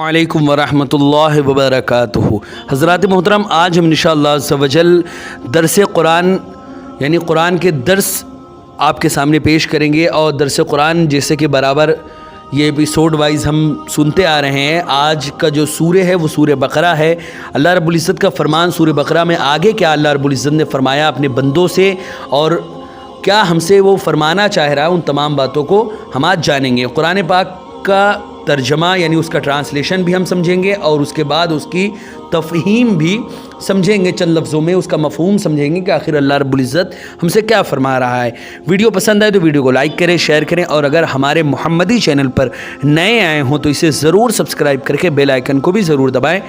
علیکم ورحمۃ اللہ وبرکاتہ۔ حضرات محترم، آج ہم انشاءاللہ عز و جل درس قرآن یعنی قرآن کے درس آپ کے سامنے پیش کریں گے، اور درس قرآن جیسے کہ برابر یہ ایپیسوڈ وائز ہم سنتے آ رہے ہیں۔ آج کا جو سورہ ہے وہ سورہ بقرہ ہے۔ اللہ رب العزت کا فرمان سورہ بقرہ میں آگے کیا اللہ رب العزت نے فرمایا اپنے بندوں سے، اور کیا ہم سے وہ فرمانا چاہ رہا ہے، ان تمام باتوں کو ہم آج جانیں گے۔ قرآن پاک کا ترجمہ یعنی اس کا ٹرانسلیشن بھی ہم سمجھیں گے، اور اس کے بعد اس کی تفہیم بھی سمجھیں گے، چند لفظوں میں اس کا مفہوم سمجھیں گے کہ آخر اللہ رب العزت ہم سے کیا فرما رہا ہے۔ ویڈیو پسند آئے تو ویڈیو کو لائک کریں، شیئر کریں، اور اگر ہمارے محمدی چینل پر نئے آئے ہوں تو اسے ضرور سبسکرائب کر کے بیل آئیکن کو بھی ضرور دبائیں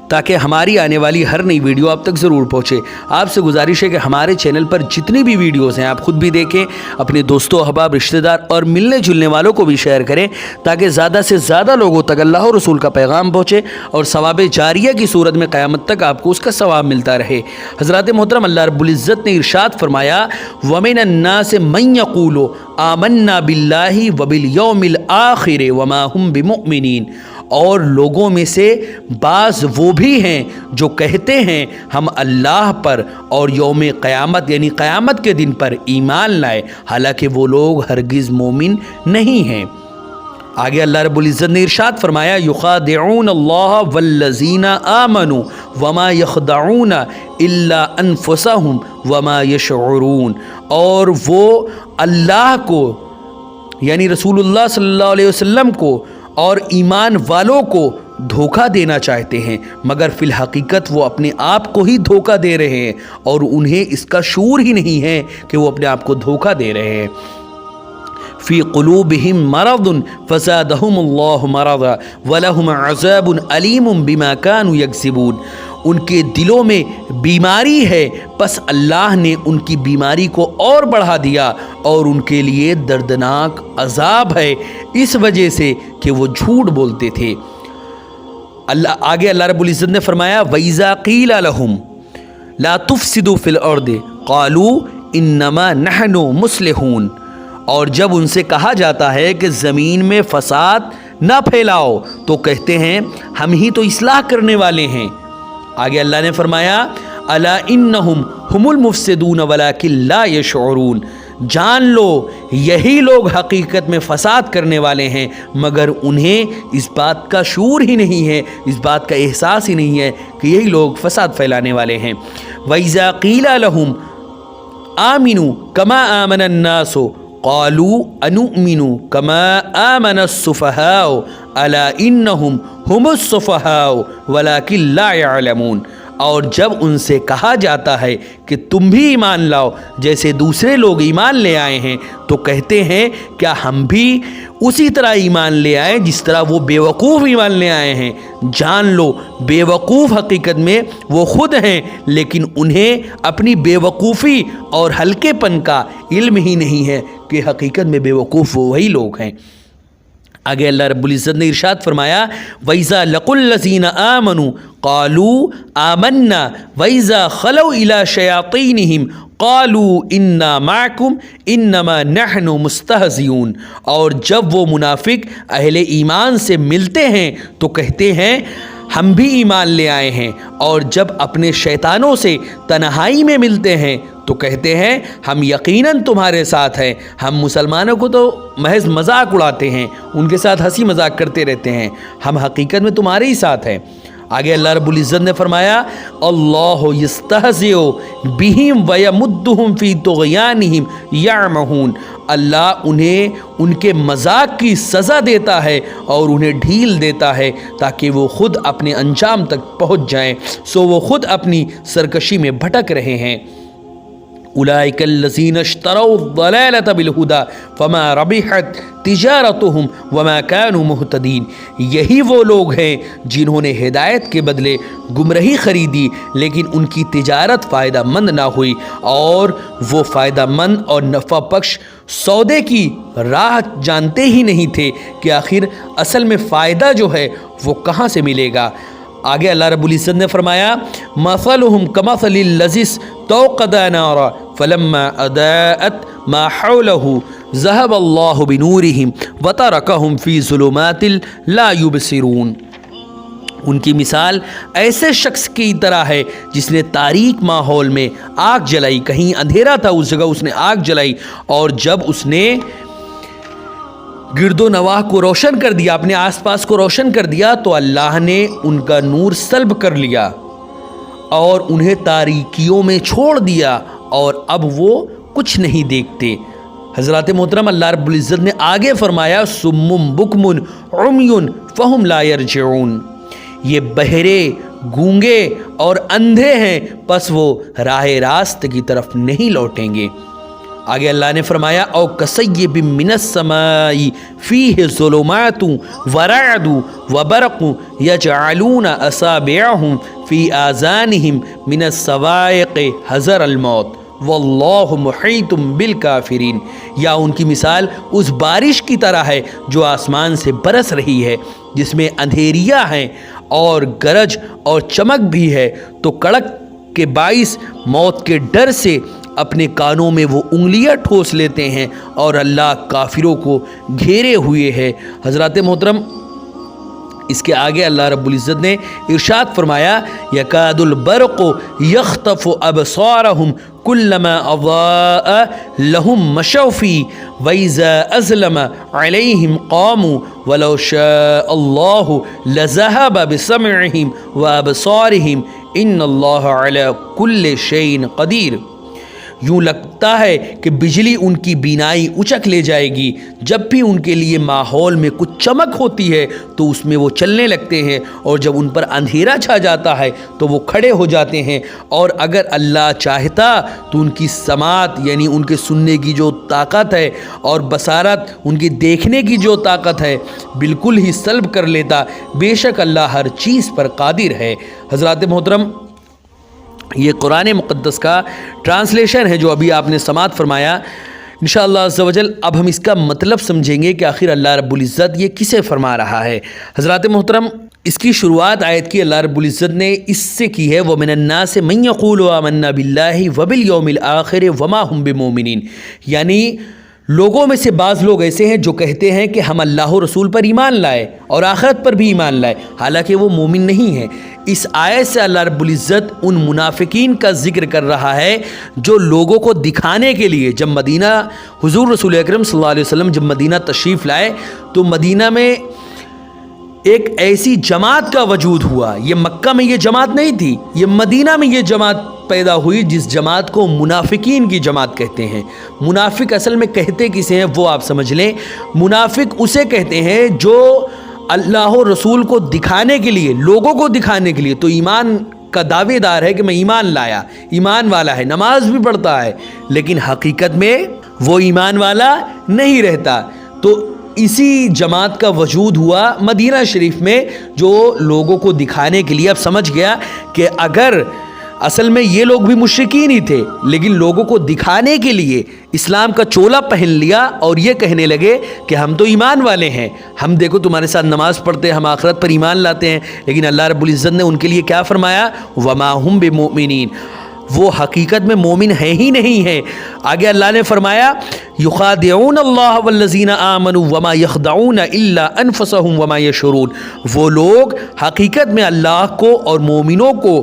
تاکہ ہماری آنے والی ہر نئی ویڈیو آپ تک ضرور پہنچے۔ آپ سے گزارش ہے کہ ہمارے چینل پر جتنی بھی ویڈیوز ہیں آپ خود بھی دیکھیں، اپنے دوستوں، احباب، رشتہ دار اور ملنے جلنے والوں کو بھی شیئر کریں تاکہ زیادہ سے زیادہ لوگوں تک اللہ اور رسول کا پیغام پہنچے، اور ثواب جاریہ کی صورت میں قیامت تک آپ کو اس کا ثواب ملتا رہے۔ حضرات محترم، اللہ رب العزت نے ارشاد فرمایا وَمِنَ النَّاسِ مَن يَقُولُ آمَنَّا بِاللَّهِ وَبِالْيَوْمِ الْآخِرِ وَمَا هُمْ بِمُؤْمِنِينَ، اور لوگوں میں سے بعض وہ بھی ہیں جو کہتے ہیں ہم اللہ پر اور یوم قیامت یعنی قیامت کے دن پر ایمان لائے، حالانکہ وہ لوگ ہرگز مومن نہیں ہیں۔ آگے اللہ رب العزت نے ارشاد فرمایا یخادعون اللہ والذین آمنوا وما یخدعون الا انفسهم وما یشعرون، اور وہ اللہ کو یعنی رسول اللہ صلی اللہ علیہ وسلم کو اور ایمان والوں کو دھوکہ دینا چاہتے ہیں، مگر فی الحقیقت وہ اپنے آپ کو ہی دھوکہ دے رہے ہیں، اور انہیں اس کا شعور ہی نہیں ہے کہ وہ اپنے آپ کو دھوکہ دے رہے ہیں۔ فی قلوبہم مرض فزادہم اللہ مرضا ولہم عذاب علیم بما کانوا یکسبون، ان کے دلوں میں بیماری ہے، پس اللہ نے ان کی بیماری کو اور بڑھا دیا، اور ان کے لیے دردناک عذاب ہے اس وجہ سے کہ وہ جھوٹ بولتے تھے۔ آگے اللہ رب العزت نے فرمایا وَإِذَا قِيلَ لَهُمْ لَا تُفْسِدُوا فِي الْأَرْضِ قَالُوا إِنَّمَا نَحْنُ مُصْلِحُونَ، اور جب ان سے کہا جاتا ہے کہ زمین میں فساد نہ پھیلاؤ تو کہتے ہیں ہم ہی تو اصلاح کرنے والے ہیں۔ آگے اللہ نے فرمایا الا انہم ہم المفسدون ولکن لا یشعرون، جان لو یہی لوگ حقیقت میں فساد کرنے والے ہیں، مگر انہیں اس بات کا شعور ہی نہیں ہے، اس بات کا احساس ہی نہیں ہے کہ یہی لوگ فساد پھیلانے والے ہیں۔ وَإِذَا قِيلَ لَهُمْ آمِنُوا كَمَا آمَنَ النَّاسُ قَالُوا أَنُؤْمِنُ كَمَا آمَنَ السُّفَهَاءُ أَلَا إِنَّهُمْ هُمُ السُّفَهَاءُ وَلَكِنْ لَا يَعْلَمُونَ، اور جب ان سے کہا جاتا ہے کہ تم بھی ایمان لاؤ جیسے دوسرے لوگ ایمان لے آئے ہیں، تو کہتے ہیں کیا ہم بھی اسی طرح ایمان لے آئیں جس طرح وہ بے وقوف ایمان لے آئے ہیں۔ جان لو بے وقوف حقیقت میں وہ خود ہیں، لیکن انہیں اپنی بے وقوفی اور ہلکے پن کا علم ہی نہیں ہے کہ حقیقت میں بے وقوف وہی لوگ ہیں۔ آگے اللہ رب العزت نے ارشاد فرمایا وَإِذَا لَقُوا الَّذِينَ آمَنُوا قَالُوا آمَنَّا وَإِذَا خَلَوْا إِلَى شَيَاطِينِهِمْ قَالُوا إِنَّا مَعَكُمْ إِنَّمَا نَحْنُ مُسْتَهْزِئُونَ، اور جب وہ منافق اہل ایمان سے ملتے ہیں تو کہتے ہیں ہم بھی ایمان لے آئے ہیں، اور جب اپنے شیطانوں سے تنہائی میں ملتے ہیں تو کہتے ہیں ہم یقیناً تمہارے ساتھ ہیں، ہم مسلمانوں کو تو محض مذاق اڑاتے ہیں، ان کے ساتھ ہنسی مذاق کرتے رہتے ہیں، ہم حقیقت میں تمہارے ہی ساتھ ہیں۔ آگے اللہ رب العزت نے فرمایا اللہ یستہزئ بہم ویمدہم فی طغیانہم یعمہون، اللہ انہیں ان کے مذاق کی سزا دیتا ہے اور انہیں ڈھیل دیتا ہے تاکہ وہ خود اپنے انجام تک پہنچ جائیں، سو وہ خود اپنی سرکشی میں بھٹک رہے ہیں۔ اولئک الذین اشتروا الضلالۃ بالہدی فما ربحت تجارتہم وما کانوا مہتدین، یہی وہ لوگ ہیں جنہوں نے ہدایت کے بدلے گمراہی خریدی لیکن ان کی تجارت فائدہ مند نہ ہوئی، اور وہ فائدہ مند اور نفع بخش سودے کی راہ جانتے ہی نہیں تھے کہ آخر اصل میں فائدہ جو ہے وہ کہاں سے ملے گا۔ آگے اللہ رب العزت نے فرمایا مثلهم كمثل الذي استوقد نارا فلما اضاءت ما حوله ذهب اللہ بنورہم وترکہم فی ظلمات لا یبصرون۔ ان کی مثال ایسے شخص کی طرح ہے جس نے تاریک ماحول میں آگ جلائی، کہیں اندھیرا تھا اس جگہ اس نے آگ جلائی، اور جب اس نے گرد و نواح کو روشن کر دیا، اپنے آس پاس کو روشن کر دیا، تو اللہ نے ان کا نور سلب کر لیا اور انہیں تاریکیوں میں چھوڑ دیا، اور اب وہ کچھ نہیں دیکھتے۔ حضرات محترم، اللہ رب العزت نے آگے فرمایا سم بکم عمی فہم لا یرجعون، یہ بہرے، گونگے اور اندھے ہیں، پس وہ راہ راست کی طرف نہیں لوٹیں گے۔ آگے اللہ نے فرمایا او کصیب من السماء فیہ ظلمات ورعد وبرق یجعلون اصابعهم فی آذانہم من الصواعق حذر الموت واللہ محیط بالکافرین۔ یا ان کی مثال اس بارش کی طرح ہے جو آسمان سے برس رہی ہے، جس میں اندھیریاں ہیں اور گرج اور چمک بھی ہے، تو کڑک کے باعث موت کے ڈر سے اپنے کانوں میں وہ انگلیاں ٹھوس لیتے ہیں، اور اللہ کافروں کو گھیرے ہوئے ہے۔ حضرات محترم، اس کے آگے اللہ رب العزت نے ارشاد فرمایا یکاد البرق یخطف ابصارہم کلما اضاء لهم مشوا فیہ واذا اظلم علیہم قاموا ولو شاء اللہ لذہب بسمعہم وابصارہم ان اللہ علی کل شیء قدیر۔ یوں لگتا ہے کہ بجلی ان کی بینائی اچک لے جائے گی، جب بھی ان کے لیے ماحول میں کچھ چمک ہوتی ہے تو اس میں وہ چلنے لگتے ہیں، اور جب ان پر اندھیرا چھا جاتا ہے تو وہ کھڑے ہو جاتے ہیں، اور اگر اللہ چاہتا تو ان کی سماعت یعنی ان کے سننے کی جو طاقت ہے اور بصارت ان کی دیکھنے کی جو طاقت ہے بالکل ہی سلب کر لیتا۔ بے شک اللہ ہر چیز پر قادر ہے۔ حضرات محترم، یہ قرآن مقدس کا ٹرانسلیشن ہے جو ابھی آپ نے سماعت فرمایا۔ انشاءاللہ عز و جل اب ہم اس کا مطلب سمجھیں گے کہ آخر اللہ رب العزت یہ کسے فرما رہا ہے۔ حضرات محترم، اس کی شروعات آیت کی اللہ رب العزت نے اس سے کی ہے وَمِنَ النَّاسِ مَن يَقُولُ آمَنَّا بِاللَّهِ وَبِالْيَوْمِ الْآخِرِ وَمَا هُمْ بِمُؤْمِنِينَ، یعنی لوگوں میں سے بعض لوگ ایسے ہیں جو کہتے ہیں کہ ہم اللہ و رسول پر ایمان لائے اور آخرت پر بھی ایمان لائے، حالانکہ وہ مومن نہیں ہیں۔ اس آیت سے اللہ رب العزت ان منافقین کا ذکر کر رہا ہے جو لوگوں کو دکھانے کے لیے جب مدینہ حضور رسول اکرم صلی اللہ علیہ وسلم جب مدینہ تشریف لائے تو مدینہ میں ایک ایسی جماعت کا وجود ہوا۔ یہ مکہ میں یہ جماعت نہیں تھی، یہ مدینہ میں یہ جماعت پیدا ہوئی جس جماعت کو منافقین کی جماعت کہتے ہیں۔ منافق اصل میں کہتے کسے ہیں وہ آپ سمجھ لیں۔ منافق اسے کہتے ہیں جو اللہ و رسول کو دکھانے کے لیے، لوگوں کو دکھانے کے لیے تو ایمان کا دعوے دار ہے کہ میں ایمان لایا، ایمان والا ہے، نماز بھی پڑھتا ہے، لیکن حقیقت میں وہ ایمان والا نہیں رہتا۔ تو اسی جماعت کا وجود ہوا مدینہ شریف میں جو لوگوں کو دکھانے کے لیے، اب سمجھ گیا کہ اگر اصل میں یہ لوگ بھی مشرکین ہی تھے لیکن لوگوں کو دکھانے کے لیے اسلام کا چولا پہن لیا اور یہ کہنے لگے کہ ہم تو ایمان والے ہیں، ہم دیکھو تمہارے ساتھ نماز پڑھتے ہیں، ہم آخرت پر ایمان لاتے ہیں، لیکن اللہ رب العزت نے ان کے لیے کیا فرمایا وَمَا هُمْ بِمُؤْمِنِينَ، وہ حقیقت میں مومن ہے ہی نہیں ہے۔ آگے اللہ نے فرمایا یخادعون اللہ والذین آمنوا وما یخدعون الا انفسهم وما یشعرون، وہ لوگ حقیقت میں اللہ کو اور مومنوں کو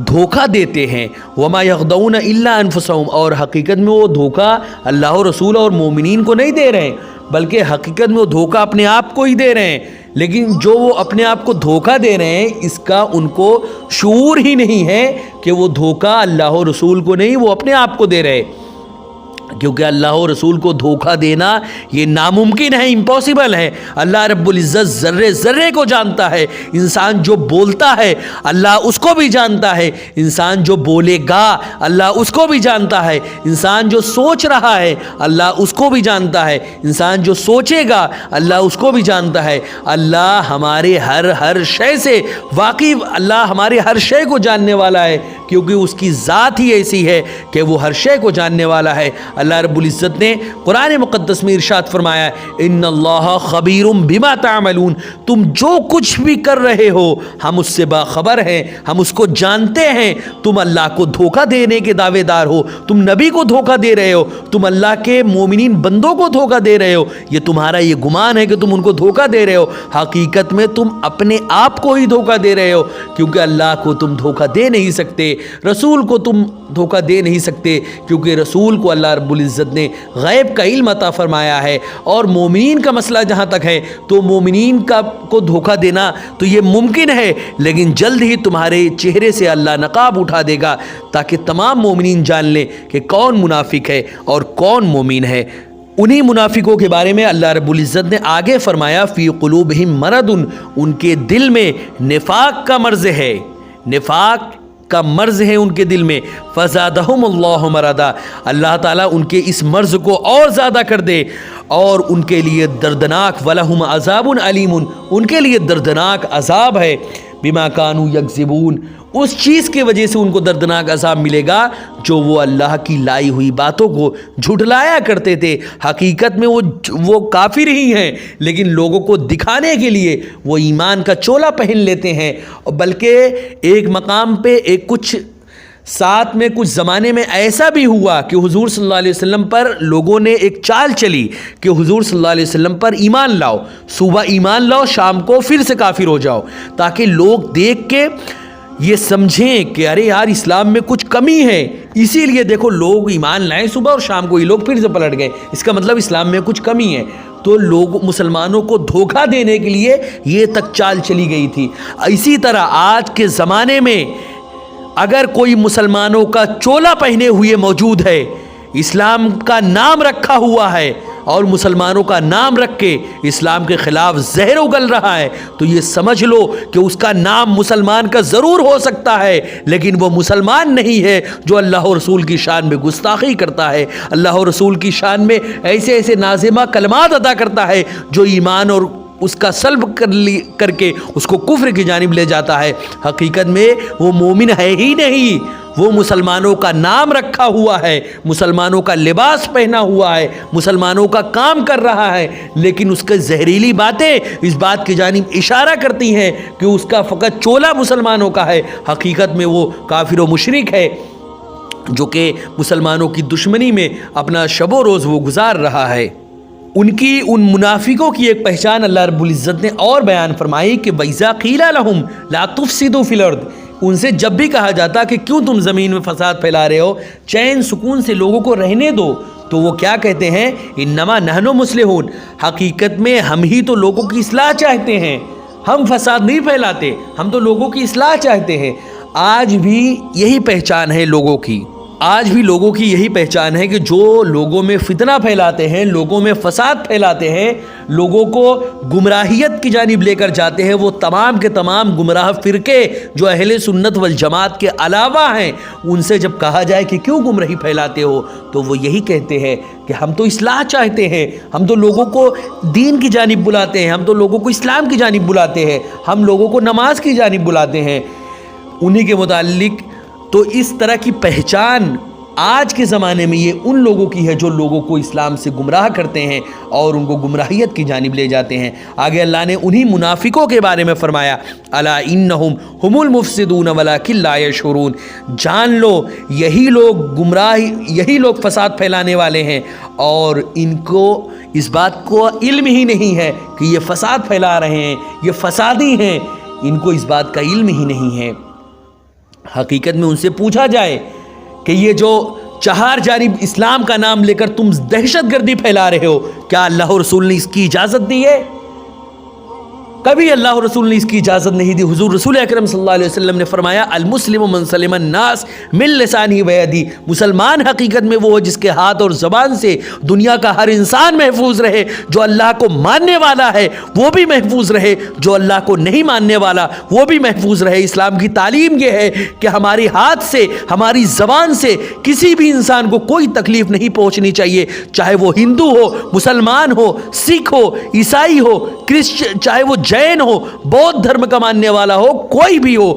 دھوکہ دیتے ہیں، وما یخدعون الا انفسهم، اور حقیقت میں وہ دھوکہ اللہ و رسول اور مومنین کو نہیں دے رہے ہیں بلکہ حقیقت میں وہ دھوکہ اپنے آپ کو ہی دے رہے ہیں۔ لیکن جو وہ اپنے آپ کو دھوکہ دے رہے ہیں اس کا ان کو شعور ہی نہیں ہے کہ وہ دھوکہ اللہ و رسول کو نہیں، وہ اپنے آپ کو دے رہے، کیونکہ اللہ و رسول کو دھوکہ دینا یہ ناممکن ہے، امپاسبل ہے۔ اللہ رب العزت ذرے ذرے کو جانتا ہے، انسان جو بولتا ہے اللہ اس کو بھی جانتا ہے، انسان جو بولے گا اللہ اس کو بھی جانتا ہے، انسان جو سوچ رہا ہے اللہ اس کو بھی جانتا ہے، انسان جو سوچے گا اللہ اس کو بھی جانتا ہے۔ اللہ ہمارے ہر شے سے واقف، اللہ ہمارے ہر شے کو جاننے والا ہے کیونکہ اس کی ذات ہی ایسی ہے کہ وہ ہر شے کو جاننے والا ہے۔ اللہ رب العزت نے قرآن مقدس میں ارشاد فرمایا ہے ان اللہ خبیر بما تعملون، تم جو کچھ بھی کر رہے ہو ہم اس سے باخبر ہیں، ہم اس کو جانتے ہیں۔ تم اللہ کو دھوکہ دینے کے دعوے دار ہو، تم نبی کو دھوکہ دے رہے ہو، تم اللہ کے مومنین بندوں کو دھوکہ دے رہے ہو، یہ تمہارا یہ گمان ہے کہ تم ان کو دھوکہ دے رہے ہو، حقیقت میں تم اپنے آپ کو ہی دھوکہ دے رہے ہو، کیونکہ اللہ کو تم دھوکہ دے نہیں سکتے، رسول کو تم دھوکہ دے نہیں سکتے، کیونکہ رسول کو اللہ رب العزت نے غیب کا علم عطا فرمایا ہے۔ اور مومنین کا مسئلہ جہاں تک ہے تو مومنین کو دھوکہ دینا تو یہ ممکن ہے، لیکن جلد ہی تمہارے چہرے سے اللہ نقاب اٹھا دے گا تاکہ تمام مومنین جان لیں کہ کون منافق ہے اور کون مومن ہے۔ انہی منافقوں کے بارے میں اللہ رب العزت نے آگے فرمایا فی قلوبہم مرض، ان کے دل میں نفاق کا مرض ہے، نفاق کا مرض ہے ان کے دل میں، فزادہم اللہ مرضا، اللہ تعالیٰ ان کے اس مرض کو اور زیادہ کر دے، اور ان کے لیے دردناک ولہم عذاب علیم، ان کے لیے دردناک عذاب ہے، بما کانوا یکذبون، اس چیز کی وجہ سے ان کو دردناک عذاب ملے گا جو وہ اللہ کی لائی ہوئی باتوں کو جھٹلایا کرتے تھے۔ حقیقت میں وہ کافر ہی ہیں، لیکن لوگوں کو دکھانے کے لیے وہ ایمان کا چولا پہن لیتے ہیں، بلکہ ایک مقام پہ کچھ ساتھ میں کچھ زمانے میں ایسا بھی ہوا کہ حضور صلی اللہ علیہ وسلم پر لوگوں نے ایک چال چلی کہ حضور صلی اللہ علیہ وسلم پر ایمان لاؤ، صبح ایمان لاؤ، شام کو پھر سے کافر ہو جاؤ، تاکہ لوگ دیکھ کے یہ سمجھیں کہ ارے یار اسلام میں کچھ کمی ہے، اسی لیے دیکھو لوگ ایمان لائیں صبح اور شام کو یہ لوگ پھر سے پلٹ گئے، اس کا مطلب اسلام میں کچھ کمی ہے۔ تو لوگ مسلمانوں کو دھوکہ دینے کے لیے یہ تک چال چلی گئی تھی۔ اسی طرح آج کے زمانے میں اگر کوئی مسلمانوں کا چولا پہنے ہوئے موجود ہے، اسلام کا نام رکھا ہوا ہے اور مسلمانوں کا نام رکھ کے اسلام کے خلاف زہر اگل رہا ہے، تو یہ سمجھ لو کہ اس کا نام مسلمان کا ضرور ہو سکتا ہے، لیکن وہ مسلمان نہیں ہے جو اللہ اور رسول کی شان میں گستاخی کرتا ہے، اللہ اور رسول کی شان میں ایسے ایسے نازمہ کلمات ادا کرتا ہے جو ایمان اور اس کا سلب کر کے اس کو کفر کی جانب لے جاتا ہے۔ حقیقت میں وہ مومن ہے ہی نہیں، وہ مسلمانوں کا نام رکھا ہوا ہے، مسلمانوں کا لباس پہنا ہوا ہے، مسلمانوں کا کام کر رہا ہے، لیکن اس کے زہریلی باتیں اس بات کی جانب اشارہ کرتی ہیں کہ اس کا فقط چولا مسلمانوں کا ہے، حقیقت میں وہ کافر و مشرک ہے جو کہ مسلمانوں کی دشمنی میں اپنا شب و روز وہ گزار رہا ہے۔ ان منافقوں کی ایک پہچان اللہ رب العزت نے اور بیان فرمائی کہ وَإِذَا قِيلَ لَهُمْ لَا تُفْسِدُوا فِي الْأَرْضِ، ان سے جب بھی کہا جاتا کہ کیوں تم زمین میں فساد پھیلا رہے ہو، چین سکون سے لوگوں کو رہنے دو، تو وہ کیا کہتے ہیں انما نحن مصلحون، حقیقت میں ہم ہی تو لوگوں کی اصلاح چاہتے ہیں، ہم فساد نہیں پھیلاتے، ہم تو لوگوں کی اصلاح چاہتے ہیں۔ آج بھی یہی پہچان ہے لوگوں کی، آج بھی لوگوں کی یہی پہچان ہے کہ جو لوگوں میں فتنہ پھیلاتے ہیں، لوگوں میں فساد پھیلاتے ہیں، لوگوں کو گمراہیت کی جانب لے کر جاتے ہیں، وہ تمام کے تمام گمراہ فرقے جو اہل سنت والجماعت کے علاوہ ہیں، ان سے جب کہا جائے کہ کیوں گمراہی پھیلاتے ہو تو وہ یہی کہتے ہیں کہ ہم تو اصلاح چاہتے ہیں، ہم تو لوگوں کو دین کی جانب بلاتے ہیں، ہم تو لوگوں کو اسلام کی جانب بلاتے ہیں، ہم لوگوں کو نماز کی جانب بلاتے ہیں۔ انہی کے متعلق تو اس طرح کی پہچان آج کے زمانے میں یہ ان لوگوں کی ہے جو لوگوں کو اسلام سے گمراہ کرتے ہیں اور ان کو گمراہیت کی جانب لے جاتے ہیں۔ آگے اللہ نے انہی منافقوں کے بارے میں فرمایا الا انہم ہم المفسدون ولکن لا یشعرون، جان لو یہی لوگ گمراہ، یہی لوگ فساد پھیلانے والے ہیں اور ان کو اس بات کو علم ہی نہیں ہے کہ یہ فساد پھیلا رہے ہیں، یہ فسادی ہیں، ان کو اس بات کا علم ہی نہیں ہے۔ حقیقت میں ان سے پوچھا جائے کہ یہ جو چہار جانب اسلام کا نام لے کر تم دہشت گردی پھیلا رہے ہو، کیا اللہ اور رسول نے اس کی اجازت دی ہے؟ کبھی اللہ اور رسول نے اس کی اجازت نہیں دی۔ حضور رسول اکرم صلی اللہ علیہ وسلم نے فرمایا المسلم من سلم الناس من لسانہ و یدہ، مسلمان حقیقت میں وہ جس کے ہاتھ اور زبان سے دنیا کا ہر انسان محفوظ رہے، جو اللہ کو ماننے والا ہے وہ بھی محفوظ رہے، جو اللہ کو نہیں ماننے والا وہ بھی محفوظ رہے۔ اسلام کی تعلیم یہ ہے کہ ہماری ہاتھ سے، ہماری زبان سے کسی بھی انسان کو کوئی تکلیف نہیں پہنچنی چاہیے، چاہے وہ ہندو ہو، مسلمان ہو، سکھ ہو، عیسائی ہو، چاہے وہ جین ہو، بودھ دھرم کا ماننے والا ہو، کوئی بھی ہو،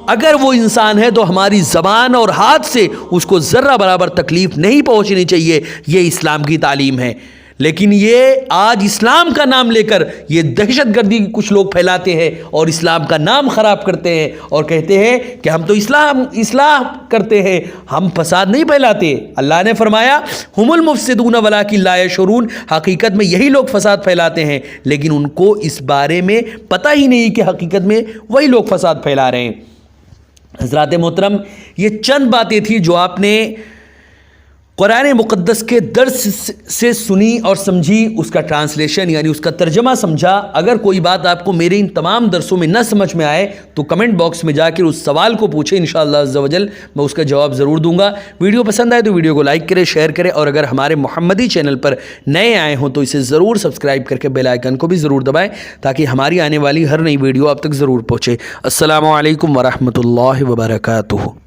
اگر وہ انسان ہے تو ہماری زبان اور ہاتھ سے اس کو ذرہ برابر تکلیف نہیں پہنچنی چاہیے. یہ اسلام کی تعلیم ہے. لیکن یہ آج اسلام کا نام لے کر یہ دہشت گردی کچھ لوگ پھیلاتے ہیں اور اسلام کا نام خراب کرتے ہیں اور کہتے ہیں کہ ہم تو اصلاح کرتے ہیں, ہم فساد نہیں پھیلاتے. اللہ نے فرمایا ہم المفسدون ولکن لا یشعرون, حقیقت میں یہی لوگ فساد پھیلاتے ہیں لیکن ان کو اس بارے میں پتہ ہی نہیں کہ حقیقت میں وہی لوگ فساد پھیلا رہے ہیں. حضرات محترم, یہ چند باتیں تھیں جو آپ نے قرآن مقدس کے درس سے سنی اور سمجھی, اس کا ٹرانسلیشن یعنی اس کا ترجمہ سمجھا. اگر کوئی بات آپ کو میرے ان تمام درسوں میں نہ سمجھ میں آئے تو کمنٹ باکس میں جا کر اس سوال کو پوچھیں, انشاءاللہ عز و جل میں اس کا جواب ضرور دوں گا. ویڈیو پسند آئے تو ویڈیو کو لائک کریں, شیئر کریں, اور اگر ہمارے محمدی چینل پر نئے آئے ہوں تو اسے ضرور سبسکرائب کر کے بیل آئیکن کو بھی ضرور دبائیں تاکہ ہماری آنے والی ہر نئی ویڈیو آپ تک ضرور پہنچے. السلام علیکم ورحمۃ اللہ وبرکاتہ.